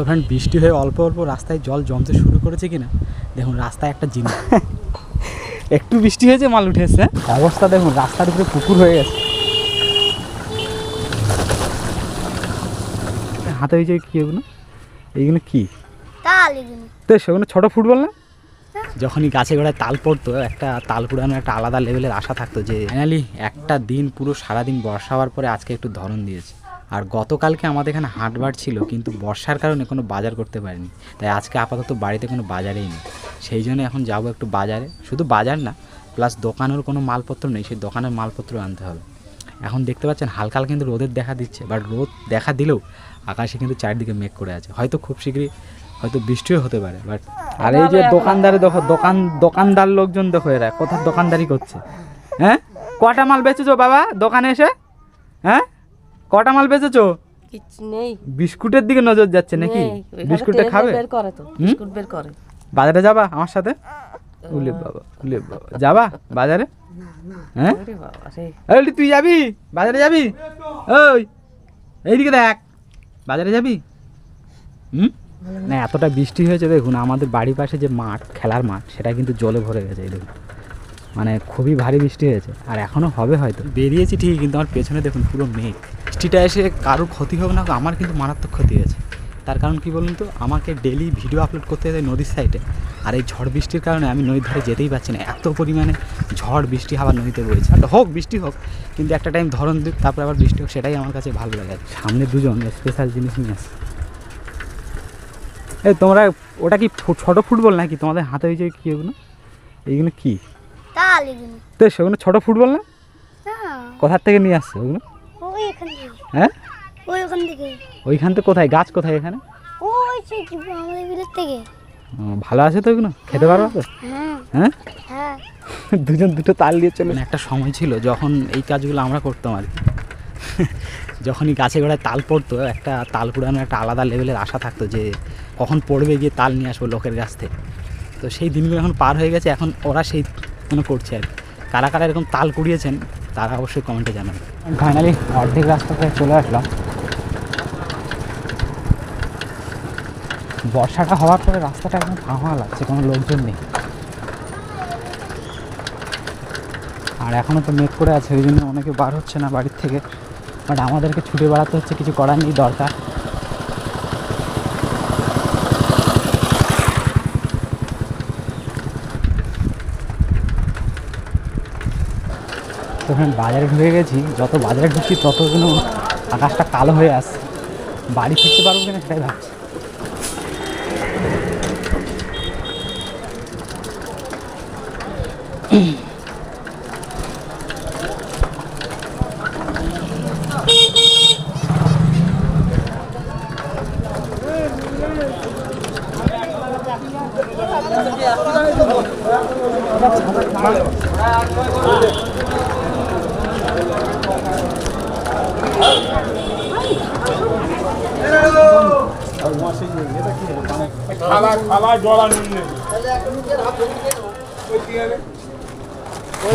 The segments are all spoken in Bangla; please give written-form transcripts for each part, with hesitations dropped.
তো ফ্রেন্ড বৃষ্টি হয়ে অল্প অল্প রাস্তায় জল জমতে শুরু করেছে কিনা দেখুন, রাস্তায় একটা জিনিস একটু বৃষ্টি হয়েছে মাল উঠে এসছে। অবস্থা দেখুন, রাস্তার উপরে পুকুর হয়ে গেছে। হাতে হয়েছে কি এগুলো? এইগুলো কি? তো সেগুলো ছোট ফুটবল না? যখনই গাছে গোড়ায় তাল পড়তো, একটা তাল কুড়ানোর একটা আলাদা লেভেলের আশা থাকতো যে ফাইনালি একটা দিন পুরো সারাদিন বর্ষা হওয়ার পরে আজকে একটু ধরন দিয়েছে। আর গতকালকে আমাদের এখানে হাটবার ছিল, কিন্তু বর্ষার কারণে কোনো বাজার করতে পারিনি, তাই আজকে আপাতত বাড়িতে কোনো বাজারেই নেই। সেই জন্য এখন যাবো একটু বাজারে, শুধু বাজার না, প্লাস দোকানের কোনো মালপত্র নেই, সেই দোকানের মালপত্র আনতে হবে। এখন দেখতে পাচ্ছেন হালকা হালকা কিন্তু রোদের দেখা দিচ্ছে, বাট রোদ দেখা দিলেও আকাশে কিন্তু চারদিকে মেঘ করে আছে, হয়তো খুব শীঘ্রই হয়তো বৃষ্টিও হতে পারে। বাট আর এই যে দোকানদারে দেখো, দোকানদার লোকজন দেখো, এরা কোথায় দোকানদারি করছে। হ্যাঁ, কটা মাল বেচেছো বাবা দোকানে এসে? হ্যাঁ, কটা মাল বেচেছো? কিছু নেই। বিস্কুটের দিকে নজর যাচ্ছে নাকি? বিস্কুটে খাবে? বাজারে যাবা আমার সাথে? উলে বাবা, উলে বাবা, যাবা বাজারে? হ্যাঁ, তুই যাবি বাজারে? যাবি? ওই এইদিকে দেখ, বাজারে যাবি? না, এতটা বৃষ্টি হয়েছে দেখুন, আমাদের বাড়ির পাশে যে মাঠ, খেলার মাঠ, সেটা কিন্তু জলে ভরে গেছে। এই দেখুন, মানে খুবই ভারী বৃষ্টি হয়েছে, আর এখনও হবে হয়তো। বেরিয়েছি ঠিকই, কিন্তু আমার পেছনে দেখুন পুরো মেঘ। বৃষ্টিটা এসে কারোর ক্ষতি হোক না, আমার কিন্তু মারাত্মক ক্ষতি হয়েছে। তার কারণ কি বলুন তো, আমাকে ডেলি ভিডিও আপলোড করতে হয় নদীর সাইডে, আর এই ঝড় বৃষ্টির কারণে আমি নদীর ধারে যেতেই পারছি না। এত পরিমাণে ঝড় বৃষ্টি হাওয়া নদীতে বইছে। হোক বৃষ্টি হোক, কিন্তু একটা টাইম ধরন দিক, তারপরে আবার বৃষ্টি হোক, সেটাই আমার কাছে ভালো লাগে। সামনে দুজন স্পেশাল জিনিস নিয়ে আসে। এই তোমরা ওটা কি ছোট ফুটবল নাকি তোমাদের হাতে হয়েছে? কি এগুলো? এইগুলো কি? তো সেগুলো ছোট ফুটবল না? কোথার থেকে নিয়ে আসছে ওগুলো? হ্যাঁ, ওইখান থেকে। কোথায় গাছ? কোথায় এখানে? ভালো আছে তো এগুলো? খেতে পারবো তো? হ্যাঁ, দুজন দুটো তাল দিয়ে চলে। একটা সময় ছিল যখন এই কাজগুলো আমরা করতাম আর কি। যখনই গাছে গোড়ায় তাল পড়তো, একটা তাল কুড়ানোর একটা আলাদা লেভেলের আশা থাকতো যে কখন পড়বে, গিয়ে তাল নিয়ে আসবো লোকের কাছ থেকে। তো সেই দিনগুলো এখন পার হয়ে গেছে, এখন ওরা সেই কোনো করছে আর কি। কারা কারা এরকম তাল কুড়িয়েছেন তারা অবশ্যই কমেন্টে জানাবেন। ফাইনালি অর্ধেক রাস্তা থেকে চলে আসলাম। বর্ষাটা হওয়ার পরে রাস্তাটা একদম ফাঁকা লাগছে, কোনো লোকজন নেই। আর এখনও তো মেঘ করে আছে, ওই জন্য অনেকে বার হচ্ছে না বাড়ির থেকে। বাট আমাদেরকে ছুটে বেড়াতে হচ্ছে, কিছু করার নেই, দরকার। তো এখন বাজারে ঢুকে গেছি, যত বাজারে ঢুকছি তত যেন আকাশটা কালো হয়ে আসছে। বাড়ি ফিরতে পারবো কিনা সেটাই ভাবছি।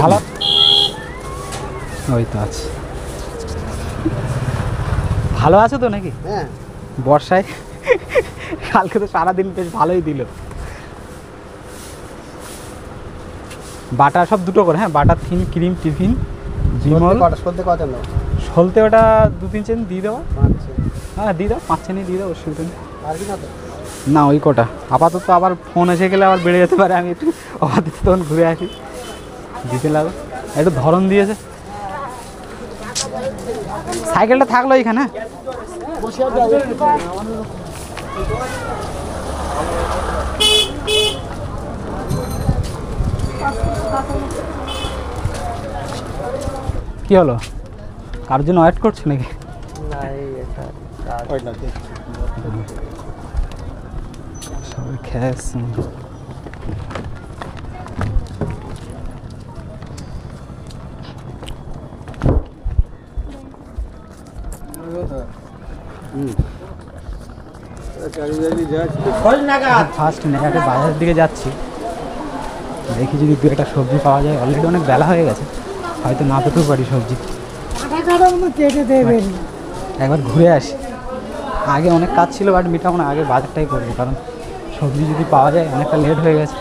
ভালো, ওই তো আছে। ভালো আছে তো নাকি? হ্যাঁ, বর্ষায় কালকে তো সারাদিন বেশ ভালোই দিল। বাটার সব দুটো করে। হ্যাঁ, butter thin, cream, tiffin, Bimal. সলতে ওটা 2-3 চেন দিয়ে দেবো। হ্যাঁ, দিয়ে দাও, 5 চেনি দিয়ে দাও, অসুবিধা নেই। না, ওই কটা আপাতত। আবার ফোন এসে গেলে আবার বেড়ে যেতে পারে, আমি একটু আপাতত তখন ঘুরে আসি, দিতে লাগো। একটু ধরন দিয়েছে। সাইকেলটা থাকলো এখানে। কি হলো, কার জন্য ওয়েট করছো নাকি? সবাই খেয়েছে। ফার্স্ট নেহাটে বাজারের দিকে যাচ্ছি, দেখি যদি 2-একটা সবজি পাওয়া যায়। অলরেডি অনেক বেলা হয়ে গেছে, হয়তো না পেতেও পারি সবজি। একবার ঘুরে আসি। আগে অনেক কাজ ছিল, বাট মিটাবো না, আগে বাজারটাই করবো, কারণ সবজি যদি পাওয়া যায়। অনেকটা লেট হয়ে গেছে।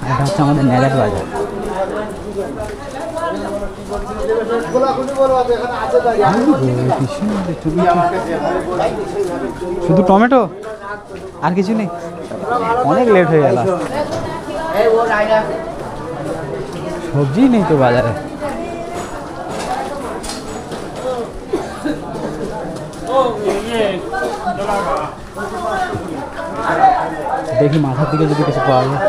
এটা হচ্ছে আমাদের ন্যাজাট বাজার। শুধু টমেটো আর কিছু নেই? অনেক লেট হয়ে গেল, সবজি নেই তো বাজারে। দেখি মাথার দিকে যদি কিছু পাওয়া যায়।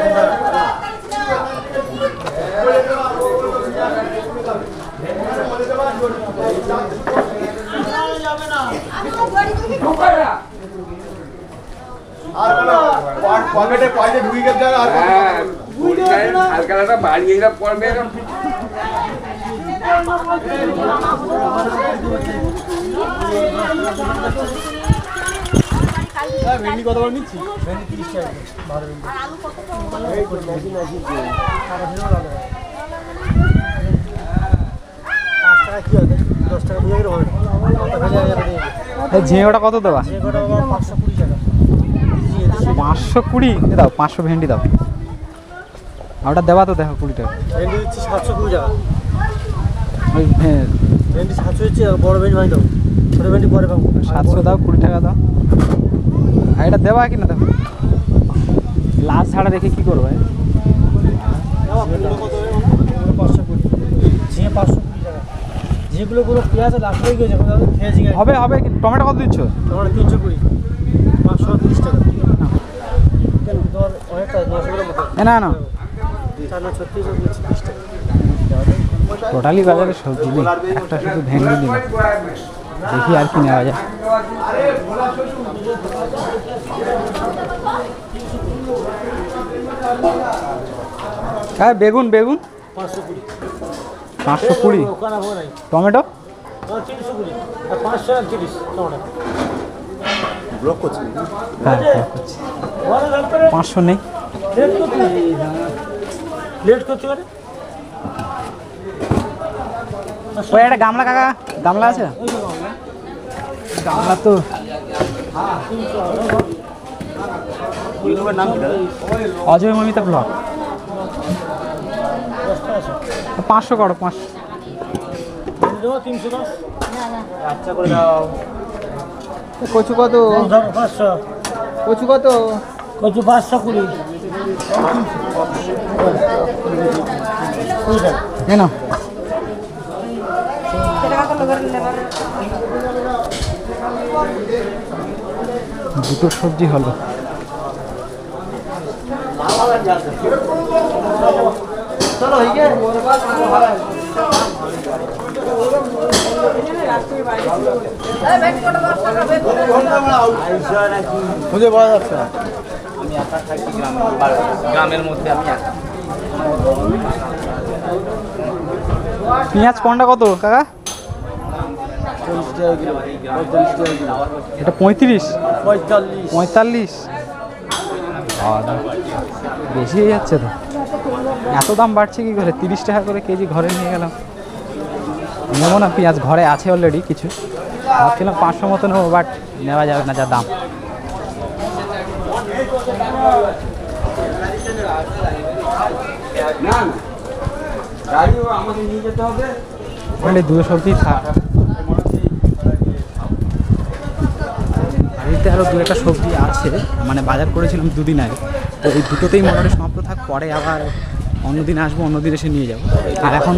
ভেন্ডি কত করে নিচ্ছি? ভেন্ডি 30 টাকা। ভালো ভেন্ডি। এই তো ম্যাগি ম্যাগি দিয়ে। 5 টাকা কি হবে? 10 টাকা দিয়ে গেলে হবে। কত ভেজে যাবে দিয়ে। এই ঝিঙেটা কত দেবা? ঝিঙেটা 520 টাকা। 520 দাও, 500 ভেন্ডি দাও। ওটা দেবা তো, দেখো 20 টাকা। ভেন্ডি দিচ্ছি 720 টাকা। ওই ভেন্ডি 700 হচ্ছে, বড় ভেন্ডি ভাই দাও। ছোট ভেন্ডি পরে পাবো। 700 দাও, 20 টাকা দাও। আর এটা দেবা কি না দেবো? লাস্ট ছাড়া দেখে কি করবো? 520। ঝিঙে 520 টাকা। যেগুলো পুরো পেঁয়াজ লাস্ট হয়ে গেছে, খেয়ে ঝিঙে হবে হবে। টমেটো কত দিচ্ছ? টমেটো 320। 530 টাকা। কেন তোর অনেকটা 900 গ্রাম মতো। না না 436 30 টাকা। টোটালি বাজারে সবজি নেই, একটা শুধু ভেন্ডি দিন। দেখি আর কি নেওয়া যায়। হ্যাঁ বেগুন বেগুন 520। 520। টমেটো 320 আর 530 টমেটো। ব্লক করছি। হ্যাঁ 500 নেই। লেট করতে পারে। ওই একটা গামলা কাকা, গামলা আছে? গামলা তো অজয় মমিতা ব্লগ। 500 করো, 500। আচ্ছা করে দাও। কচু কত? 500। কচু কত? কচু 520। কেন দুটো সবজি হলো। চলো খুঁজে পাওয়া যাচ্ছে না। আমি একা থাকি গ্রামের মধ্যে। আমি একা। পেঁয়াজ কোনটা কত কাকা? 40 টাকা কিলো। 45 টাকা কিলো। এটা 35 45। 45 বেশি হয়ে যাচ্ছে তো। এত দাম বাড়ছে কি করে? 30 টাকা করে কেজি ঘরে নিয়ে গেলাম। নেবো না পেঁয়াজ, ঘরে আছে অলরেডি কিছু। ভাবছিলাম 500 মতো নেবো, বাট নেওয়া যাবে না যা দাম। আমাকে নিয়ে যেতে হবে। দুটো সবজি থাক। বাড়িতে আরও দু একটা সবজি আছে, মানে বাজার করেছিলাম 2 দিন আগে। তো এই দুটোতেই মোটামুটি সমাপ্ত থাক, পরে আবার অন্যদিন আসবো, অন্যদিন এসে নিয়ে যাবো। আর এখন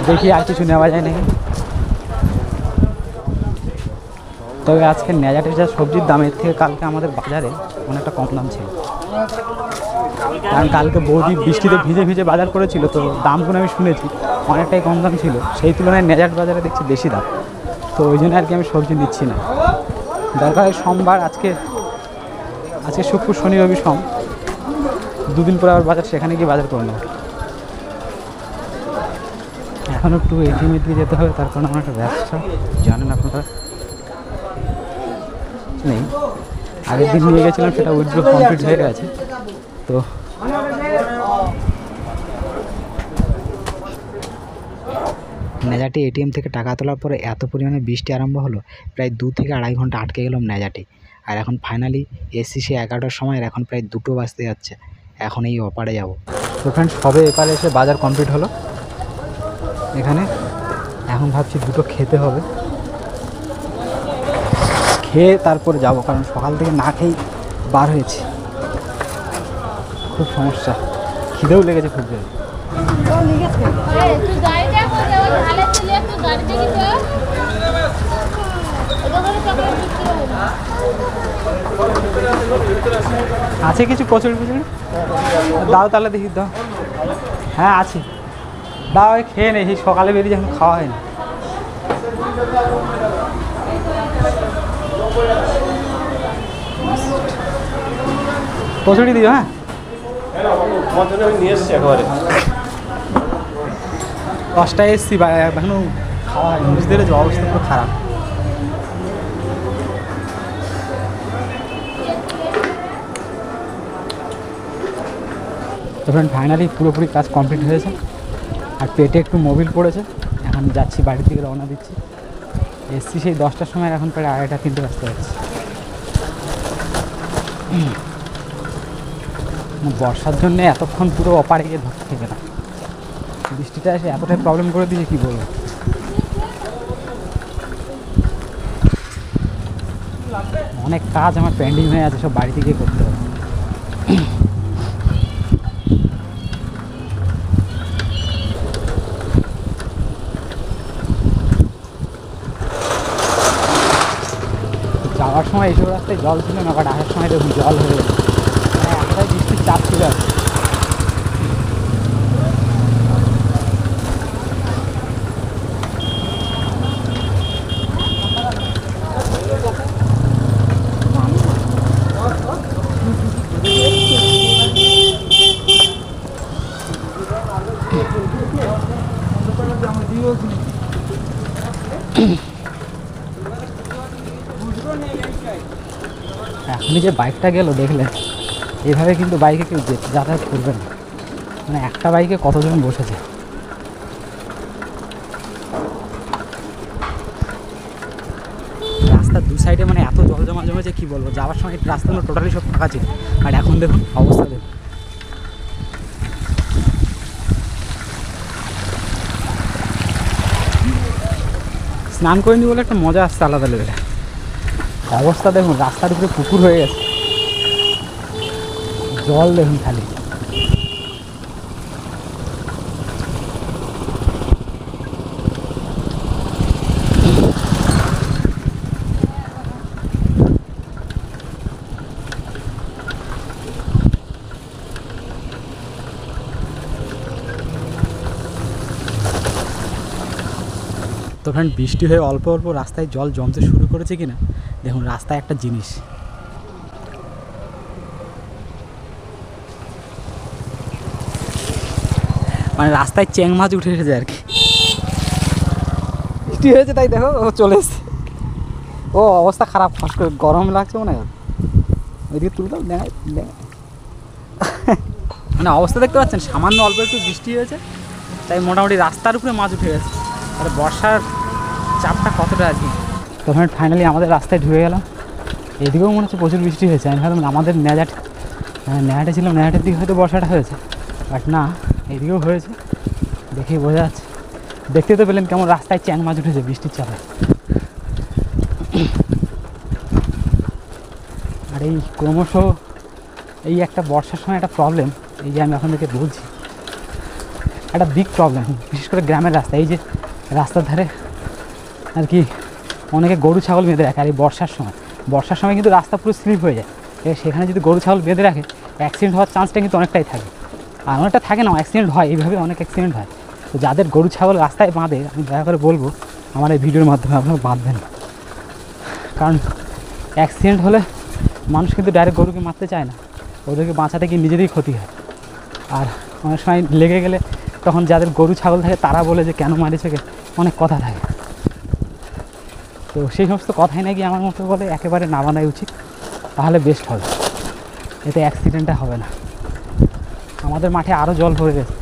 দেখি আর কিছু নেওয়া যায় নাকি। তবে আজকে ন্যাজাটের যা সবজির দাম, এর থেকে কালকে আমাদের বাজারে অনেকটা কম দাম ছিল। কারণ কালকে বৌদি বৃষ্টিতে ভিজে ভিজে বাজার করেছিল, তো দামগুলো আমি শুনেছি অনেকটাই কম দাম ছিল। সেই তুলনায় ন্যাজাট বাজারে দেখছি বেশি দাম। তো ওই জন্য আর কি আমি সবজি নিচ্ছি না। দরকার হয় সোমবার, আজকে শুক্র শনি রবি সোম, 2 দিন পরে আবার বাজার, সেখানে গিয়ে বাজার করে নেব। এখন একটু এটিএমের দিকে যেতে হবে, তার কারণে আমার একটা ব্যবসা জানেন আপনারা নেই। আগের দিন নিয়ে গেছিলাম, সেটা উইথড্র কমপ্লিট হয়ে গেছে। তো নেজাটি এটিএম থেকে টাকা তোলার পরে এত পরিমাণে বৃষ্টি আরম্ভ হলো, প্রায় 2 থেকে 2.5 ঘন্টা আটকে গেলাম নেজাটি। আর এখন ফাইনালি এসছি সে 11টার সময়, আর এখন প্রায় 2টো বাজতে যাচ্ছে। এখন এই ওপারে যাব। তো ফ্রেন্ডস সবে এপারে এসে বাজার কমপ্লিট হলো এখানে। এখন ভাবছি দুটো খেতে হবে, খেয়ে তারপরে যাব, কারণ সকাল থেকে না খেয়েই বার হয়েছি। খুব সমস্যা, খিদেও লেগেছে খুব জোরে। আছে কিছু কচুরি ফচুরি দাও তাহলে, দেখি দাও। হ্যাঁ আছে, দাও। খেয়ে নেই, সেই সকালে বেরিয়ে এখন খাওয়া হয়নি। কচুরি দিও। হ্যাঁ দশটায় এসছি, এখনো খাওয়া হয়নি। বুঝতে পেরেছি অবস্থা খুব খারাপ। তো ফ্রেন্ড ফাইনালি পুরোপুরি কাজ কমপ্লিট হয়েছে, আর পেটে একটু মোবিল পড়েছে। এখন যাচ্ছি বাড়ির দিকে, রওনা দিচ্ছি। এসছি সেই 10টার সময়, এখন প্রায় 2:30-3টে বাজতে যাচ্ছে। বর্ষার জন্য এতক্ষণ পুরো অপারে গিয়ে ধরতে থেকে না, বৃষ্টিটা এসে এতটাই প্রবলেম করে দিয়েছে কী বলবো। অনেক কাজ আমার পেন্ডিং হয়ে আছে, সব বাড়িতে গিয়ে করতে হবে। যাওয়ার সময় এইসব রাস্তায় জল ছিল না, বাট আসার সময় দেখুন জল হয়ে গেছে। এতটাই বৃষ্টির চাপ ছিল। এখনই যে বাইকটা গেল দেখলেন, এভাবে কিন্তু বাইকে কেউ যাতায়াত করবে না। মানে একটা বাইকে কতজন বসেছে। রাস্তার দু সাইডে মানে এত জল জমা জমেছে কী বলবো। যাওয়ার সময় রাস্তাগুলো টোটালি সব ফাঁকা ছিল, আর এখন দেখুন অবস্থা দেখুন। স্নান করিনি বলে একটা মজা আসছে আলাদা লেভেলে। অবস্থা দেখুন, রাস্তার উপরে পুকুর হয়ে গেছে, জল দেখুন খালি। তো ফ্রেন্ড বৃষ্টি হয়ে অল্প অল্প রাস্তায় জল জমতে শুরু করেছে কিনা দেখুন। রাস্তায় একটা জিনিস, মানে রাস্তায় চ্যাং মাছ উঠে এসেছে আর কি। বৃষ্টি হয়েছে তাই দেখো ও চলে এসছে। ও অবস্থা খারাপ, ফস করে গরম লাগছে মনে হয়। ওইদিকে তুলতাম দেখাই। মানে অবস্থা দেখতে পাচ্ছেন, সামান্য অল্প একটু বৃষ্টি হয়েছে তাই মোটামুটি রাস্তার উপরে মাছ উঠে গেছে। আর বর্ষার চাপটা কতটা আর কি। তখন ফাইনালি আমাদের রাস্তায় ঢুকে গেলাম। এদিকেও মনে হচ্ছে প্রচুর বৃষ্টি হয়েছে। আমি ভাবলাম আমাদের নেহাটে ছিলাম, নেহাটের দিকে হয়তো বর্ষাটা হয়েছে, বাট না, এদিকেও হয়েছে। দেখেই বোঝা যাচ্ছে। দেখতে তো পেলেন কেমন রাস্তায় চ্যাং মাছ উঠেছে বৃষ্টির চাপে। আর এই ক্রমশ এই একটা বর্ষার সময় একটা প্রবলেম, এই যে আমি এখন থেকে বলছি, একটা বিগ প্রবলেম, বিশেষ করে গ্রামের রাস্তা। এই যে রাস্তার ধারে আর কি অনেকে গরু ছাগল বেঁধে রাখে। আর এই বর্ষার সময় কিন্তু রাস্তা পুরো স্লিপ হয়ে যায়। সেখানে যদি গরু ছাগল বেঁধে রাখে, অ্যাক্সিডেন্ট হওয়ার চান্সটা কিন্তু অনেকটাই থাকে। আর অনেকটা থাকে না, অ্যাক্সিডেন্ট হয়, এইভাবে অনেক অ্যাক্সিডেন্ট হয়। তো যাদের গরু ছাগল রাস্তায় বাঁধে, আমি দয়া করে বলবো আমার এই ভিডিওর মাধ্যমে আপনারা বাঁধবেন। কারণ অ্যাক্সিডেন্ট হলে মানুষ কিন্তু ডাইরেক্ট গরুকে মারতে চায় না, ওদেরকে বাঁচাতে গিয়ে নিজেদেরই ক্ষতি হয়। আর অনেক সময় লেগে গেলে তখন যাদের গরু ছাগল থাকে তারা বলে যে কেন মারিছে, অনেক কথা থাকে। তো সেই সমস্ত কথাই নাকি আমার মতো বলে একেবারে না বানাই উচিত, তাহলে বেস্ট হবে, এতে অ্যাক্সিডেন্টটা হবে না। আমাদের মাঠে আরও জল ভরে গেছে।